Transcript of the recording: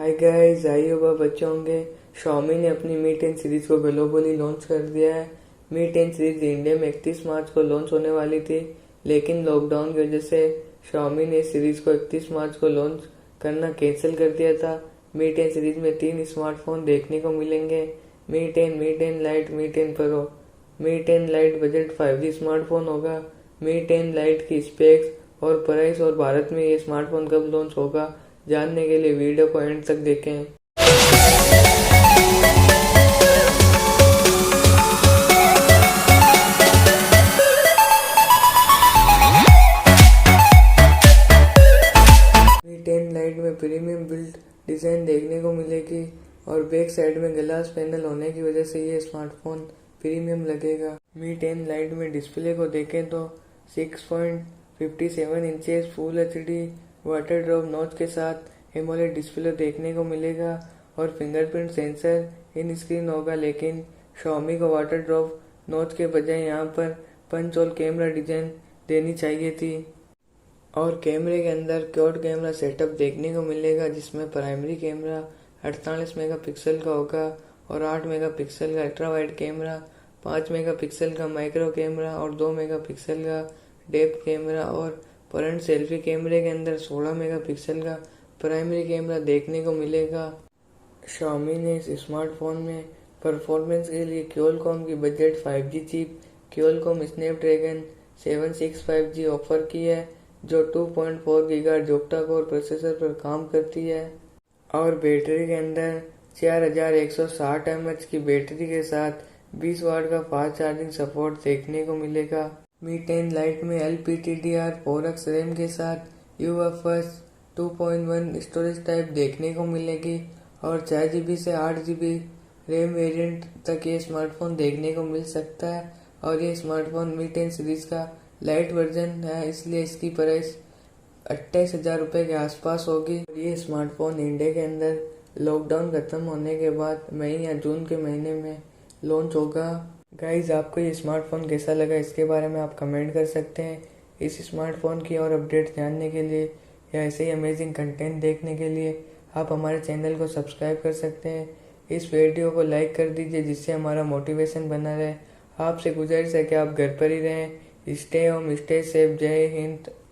Hi guys, आई होगा बच्चे होंगे। xiaomi ने अपनी मी 10 सीरीज को ग्लोबली लॉन्च कर दिया है। मी 10 सीरीज इंडिया में 31 मार्च को लॉन्च होने वाली थी, लेकिन लॉकडाउन की वजह से xiaomi ने इस सीरीज को 31 मार्च को लॉन्च करना कैंसिल कर दिया था। मी 10 सीरीज में 3 स्मार्टफोन देखने को मिलेंगे, मी 10, मी 10 लाइट, मी 10 प्रो। मी 10 लाइट बजट 5G स्मार्टफोन होगा। मी 10 लाइट की स्पेक्स और प्राइस और भारत में ये स्मार्टफोन कब लॉन्च होगा जानने के लिए वीडियो को एंड तक देखें। मी 10 लाइट में प्रीमियम बिल्ड डिजाइन देखने को मिलेगी और बैक साइड में ग्लास पैनल होने की वजह से ये स्मार्टफोन प्रीमियम लगेगा। मी 10 लाइट में डिस्प्ले को देखें तो 6.57 inches full HD water drop notch के साथ एमोलेड डिस्प्ले देखने को मिलेगा और फिंगरप्रिंट सेंसर इन स्क्रीन होगा, लेकिन Xiaomi को वाटर ड्रॉप नॉच के बजाय यहाँ पर पंच होल कैमरा डिजाइन देनी चाहिए थी। और कैमरे के अंदर क्वाड कैमरा सेटअप देखने को मिलेगा, जिसमें प्राइमरी कैमरा 48 मेगापिक्सल का होगा और 8 मेगापिक्सल का अल्ट्रा वाइड कैमरा, 5 मेगापिक्सल का माइक्रो कैमरा और 2 मेगापिक्सल का डेप्थ कैमरा और फ्रंट सेल्फी कैमरे के अंदर 16 मेगापिक्सल का प्राइमरी कैमरा देखने को मिलेगा। Xiaomi ने इस स्मार्टफोन में परफॉर्मेंस के लिए क्वालकॉम की budget 5G chip Qualcomm Snapdragon 765G offer की है, जो 2.4 गीगाहर्ट्ज ऑक्टा कोर प्रोसेसर पर काम करती है और बैटरी के अंदर 4160 mAh की बैटरी के साथ 20 वाट का फास्ट चार्जिंग सपोर्ट देखने को मिलेगा। मी 10 लाइट में LPDDR4X रैम के साथ UFS 2.1 स्टोरेज टाइप देखने को मिलेगी और 4GB से 8GB रैम वेरिएंट तक ये स्मार्टफोन देखने को मिल सकता है। और ये स्मार्टफोन मी 10 सीरीज का लाइट वर्जन है, इसलिए इसकी प्राइस 28,000 रुपये के आसपास होगी। ये स्मार्टफोन इंडिया के अंदर लॉकडाउन खत्म होने के बाद मई या जून के महीने में लॉन्च होगा। गाइज, आपको ये स्मार्टफोन कैसा लगा इसके बारे में आप कमेंट कर सकते हैं। इस स्मार्टफोन की और अपडेट जानने के लिए या ऐसे ही अमेजिंग कंटेंट देखने के लिए आप हमारे चैनल को सब्सक्राइब कर सकते हैं। इस वीडियो को लाइक कर दीजिए, जिससे हमारा मोटिवेशन बना रहे। आपसे गुजारिश है कि आप घर पर ही रहें। Stay home, stay safe. जय हिंद।